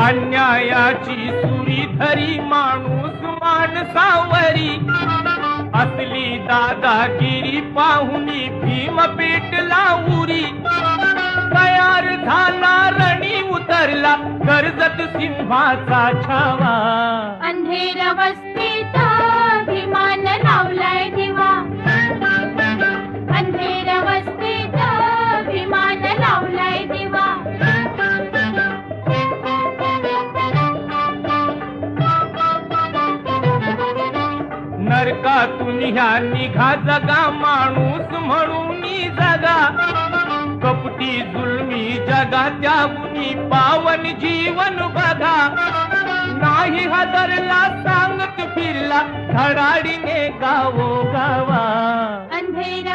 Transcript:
अन्यायाची सुरी धरी माणूस माणसावरी असली दादागिरी पाहुनी भीम पेटला उरी तयार झाला रणी उतरला कर्जत सिंहाचा छावा अंधेर वस्तीत विमान लावलाय दिवा अंधेर वस्तीत विमान लावलाय दिवा नरकातून ह्या निघा जगा माणूस म्हणून जगा कपटी जुलमी जगा त्याहुनी पावन जीवन बघा नाही हदरला सांगत फिरला धडाडीने गावो गावा अंधेर